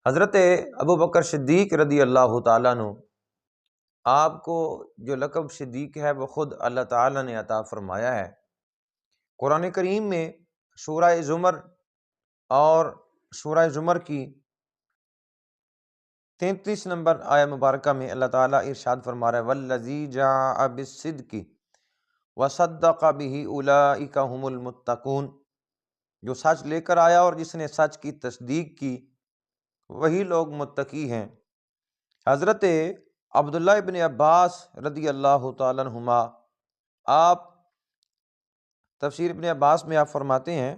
حضرت ابو بکر صدیق رضی اللہ تعالیٰ عنہ، آپ کو جو لقب صدیق ہے وہ خود اللہ تعالیٰ نے عطا فرمایا ہے۔ قرآن کریم میں سورہ زمر اور سورہ زمر کی 33 نمبر آیہ مبارکہ میں اللہ تعالیٰ ارشاد فرما رہا ہے والذی جاء بالصدق وصدق بہ اولئک ھم المتقون، جو سچ لے کر آیا اور جس نے سچ کی تصدیق کی وہی لوگ متقی ہیں۔ حضرت عبداللہ ابن عباس رضی اللہ تعالیٰ عنہما، آپ تفسیر ابن عباس میں آپ فرماتے ہیں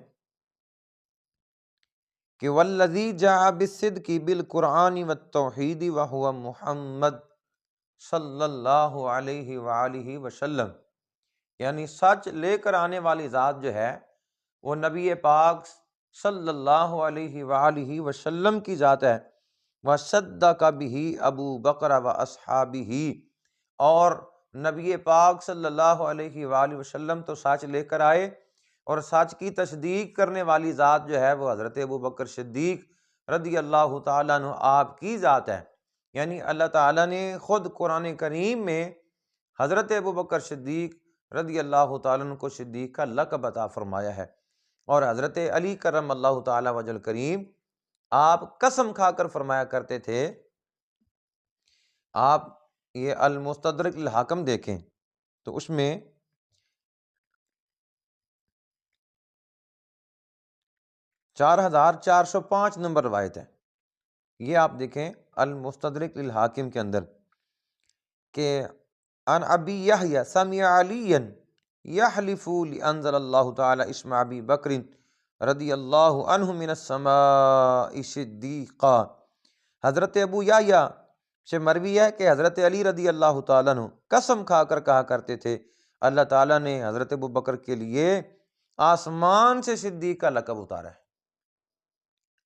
کہ والذی جاء بالصدق بالقرآن والتوحید وہو محمد صلی اللہ علیہ وآلہ وسلم، یعنی سچ لے کر آنے والی ذات جو ہے وہ نبی پاک صلی اللہ علیہ وآلہ وسلم کی ذات ہے۔ وصدق بہ ابو بکر و اصحابہ، اور نبی پاک صلی اللہ علیہ وآلہ وسلم تو سچ لے کر آئے، اور سچ کی تصدیق کرنے والی ذات جو ہے وہ حضرت ابو بکر صدیق رضی اللہ تعالیٰ عنہ آپ کی ذات ہے۔ یعنی اللہ تعالیٰ نے خود قرآن کریم میں حضرت ابو بکر صدیق رضی اللہ تعالیٰ عنہ کو صدیق کا لقب عطا فرمایا ہے۔ اور حضرت علی کرم اللہ تعالیٰ وجہ کریم، آپ قسم کھا کر فرمایا کرتے تھے، آپ یہ المستدرک الحاکم دیکھیں تو اس میں 4405 نمبر روایت ہے، یہ آپ دیکھیں المستدرک الحاکم کے اندر کہ ان ابی یحییٰ سمع علیا یحلف لانزل اللہ تعالی اسم ابی بکر رضی اللہ عنہ من السماء صدیقا۔ حضرت ابو یحییٰ سے مروی ہے کہ حضرت علی رضی اللہ تعالیٰ عنہ قسم کھا کر کہا کرتے تھے اللہ تعالیٰ نے حضرت ابو بکر کے لیے آسمان سے صدیق کا لقب اتارا ہے۔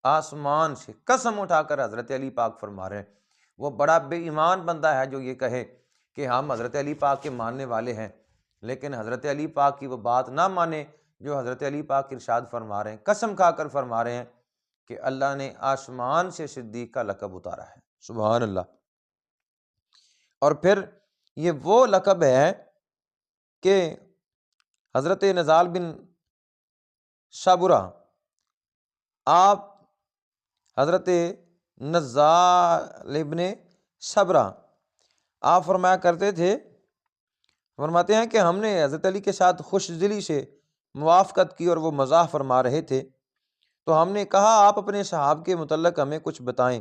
آسمان سے قسم اٹھا کر حضرت علی پاک فرما رہے ہیں۔ وہ بڑا بے ایمان بندہ ہے جو یہ کہے کہ ہم حضرت علی پاک کے ماننے والے ہیں، لیکن حضرت علی پاک کی وہ بات نہ مانے جو حضرت علی پاک ارشاد فرما رہے ہیں، قسم کھا کر فرما رہے ہیں کہ اللہ نے آسمان سے صدیق کا لقب اتارا ہے۔ سبحان اللہ۔ اور پھر یہ وہ لقب ہے کہ حضرت نزال بن صبرہ، آپ حضرت نزال ابن صبرہ آپ فرمایا کرتے تھے، فرماتے ہیں کہ ہم نے حضرت علی کے ساتھ خوش دلی سے موافقت کی اور وہ مزاح فرما رہے تھے، تو ہم نے کہا آپ اپنے صحاب کے متعلق ہمیں کچھ بتائیں۔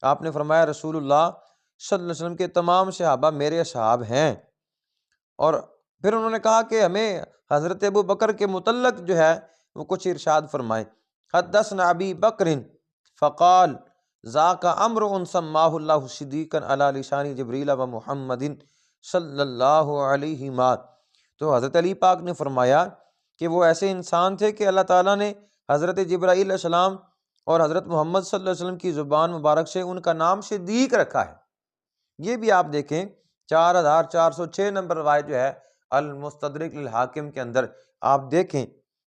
آپ نے فرمایا رسول اللہ صلی اللہ علیہ وسلم کے تمام صحابہ میرے اصحاب ہیں۔ اور پھر انہوں نے کہا کہ ہمیں حضرت ابو بکر کے متعلق جو ہے وہ کچھ ارشاد فرمائیں۔ حدثنا ابی بکر فقال ذاک امر سماہ اللہ صدیقا علی لسان جبریل و محمد صلی اللہ علیہ وآلہ۔ تو حضرت علی پاک نے فرمایا کہ وہ ایسے انسان تھے کہ اللہ تعالیٰ نے حضرت جبرائیل علیہ السلام اور حضرت محمد صلی اللہ علیہ وسلم کی زبان مبارک سے ان کا نام صدیق رکھا ہے۔ یہ بھی آپ دیکھیں 4406 نمبر روایت جو ہے المستدرک للحاکم کے اندر آپ دیکھیں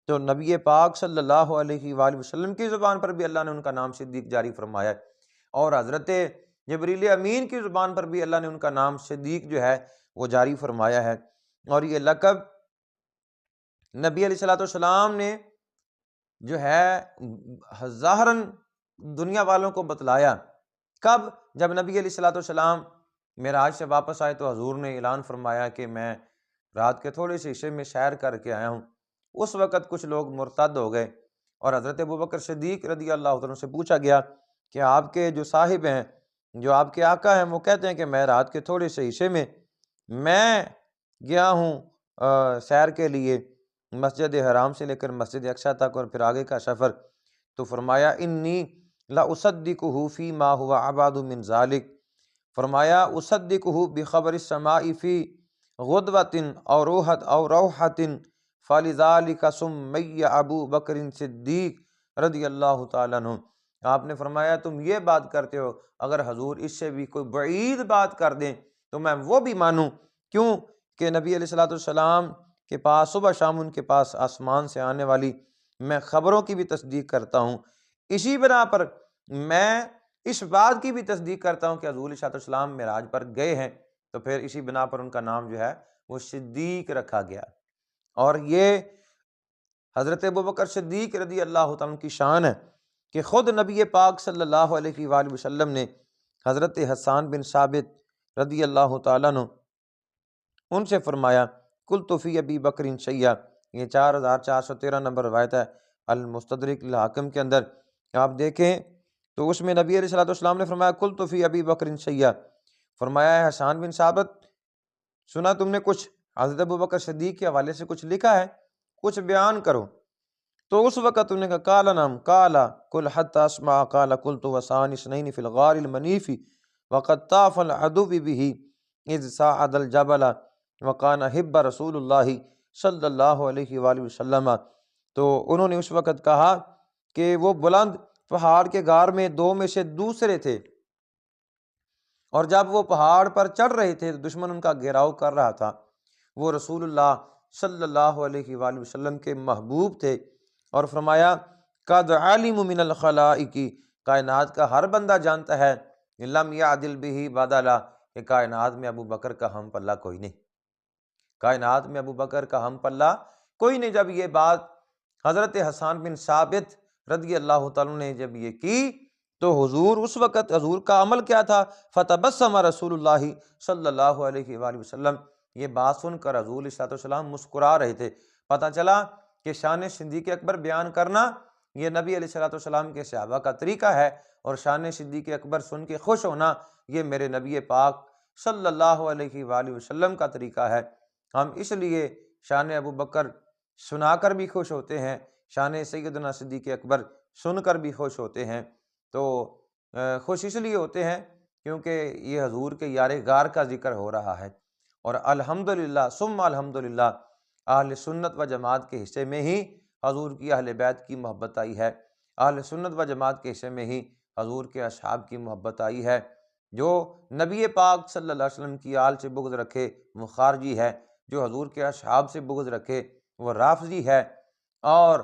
تو نبی پاک صلی اللہ علیہ وآلہ وسلم کی زبان پر بھی اللہ نے ان کا نام صدیق جاری فرمایا ہے، اور حضرت جبریل امین کی زبان پر بھی اللہ نے ان کا نام صدیق جو ہے وہ جاری فرمایا ہے۔ اور یہ لقب نبی علیہ الصلوۃ والسلام نے جو ہے ظاہراً دنیا والوں کو بتلایا کب؟ جب نبی علیہ الصلوۃ والسلام معراج سے واپس آئے تو حضور نے اعلان فرمایا کہ میں رات کے تھوڑے سے حصے میں سیر کر کے آیا ہوں۔ اس وقت کچھ لوگ مرتد ہو گئے اور حضرت ابو بکر صدیق رضی اللہ عنہ سے پوچھا گیا کہ آپ کے جو صاحب ہیں، جو آپ کے آقا ہیں، وہ کہتے ہیں کہ میں رات کے تھوڑے سے حصے میں گیا ہوں سیر کے لیے مسجد حرام سے لے کر مسجد اقصیٰ تک اور پھر آگے کا سفر، تو فرمایا انی لاصدقہ فیما هو ابعد من ذلک، فرمایا اصدقہ بخبر السماء فی غدوۃ او روحۃ فلذلک سمی ابو بکر صدیق رضی اللہ تعالیٰ عنہ۔ آپ نے فرمایا تم یہ بات کرتے ہو، اگر حضور اس سے بھی کوئی بعید بات کر دیں تو میں وہ بھی مانوں، کیوں کہ نبی علیہ الصلوۃ والسلام کے پاس صبح شام ان کے پاس آسمان سے آنے والی میں خبروں کی بھی تصدیق کرتا ہوں، اسی بنا پر میں اس بات کی بھی تصدیق کرتا ہوں کہ حضور علیہ السلام معراج پر گئے ہیں، تو پھر اسی بنا پر ان کا نام جو ہے وہ صدیق رکھا گیا۔ اور یہ حضرت ابوبکر صدیق رضی اللہ تعالیٰ عنہ کی شان ہے کہ خود نبی پاک صلی اللہ علیہ وآلہ وسلم نے حضرت حسان بن ثابت رضی اللہ تعالیٰ عنہ ان سے فرمایا، قلت فی ابی بکر شیئا، یہ 4413 نمبر روایت ہے المستدرک الحاکم کے اندر، آپ دیکھیں تو اس میں نبی علیہ الصلوۃ والسلام نے فرمایا قلت فی ابی بکر شیئا، فرمایا ہے حسان بن ثابت، سنا تم نے کچھ حضرت ابوبکر صدیق کے حوالے سے کچھ لکھا ہے، کچھ بیان کرو۔ تو اس وقت انہوں نے کہا قال نعم قال قل حتى اسمع قال قلت وثاني اثنين في الغار المنيف وقد طاف العدو به اذ صعد الجبل وكان حب رسول اللہ صلی اللہ علیہ وآلہ وسلم۔ تو انہوں نے اس وقت کہا کہ وہ بلند پہاڑ کے غار میں دو میں سے دوسرے تھے، اور جب وہ پہاڑ پر چڑھ رہے تھے تو دشمن ان کا گھیراؤ کر رہا تھا، وہ رسول اللہ صلی اللہ علیہ وآلہ وسلم کے محبوب تھے، اور فرمایا قد علم من الخلائق، کائنات کا ہر بندہ جانتا ہے لم یعدل به بدلا، کہ کائنات میں ابو بکر کا ہم پلہ کوئی نہیں، کائنات میں ابو بکر کا ہم پلہ کوئی نہیں۔ جب یہ بات حضرت حسان بن ثابت رضی اللہ تعالیٰ نے جب یہ کی تو حضور اس وقت حضور کا عمل کیا تھا، فتبسم رسول اللہ صلی اللہ علیہ وآلہ وسلم، یہ بات سن کر حضور علیہ السلام مسکرا رہے تھے۔ پتہ چلا کہ شان صدیق اکبر بیان کرنا یہ نبی علیہ السلام کے صحابہ کا طریقہ ہے، اور شان صدیق اکبر سن کے خوش ہونا یہ میرے نبی پاک صلی اللہ علیہ وآلہ وسلم کا طریقہ ہے۔ ہم اس لیے شان ابو بکر سنا کر بھی خوش ہوتے ہیں، شان سیدنا صدیق اکبر سن کر بھی خوش ہوتے ہیں۔ تو خوش اس لیے ہوتے ہیں کیونکہ یہ حضور کے یار غار کا ذکر ہو رہا ہے، اور الحمدللہ ثم الحمدللہ اہل سنت و جماعت کے حصے میں ہی حضور کی اہل بیت کی محبت آئی ہے، اہل سنت و جماعت کے حصے میں ہی حضور کے اصحاب کی محبت آئی ہے۔ جو نبی پاک صلی اللہ علیہ وسلم کی آل سے بغض رکھے وہ خارجی ہے، جو حضور کے اصحاب سے بغض رکھے وہ رافضی ہے، اور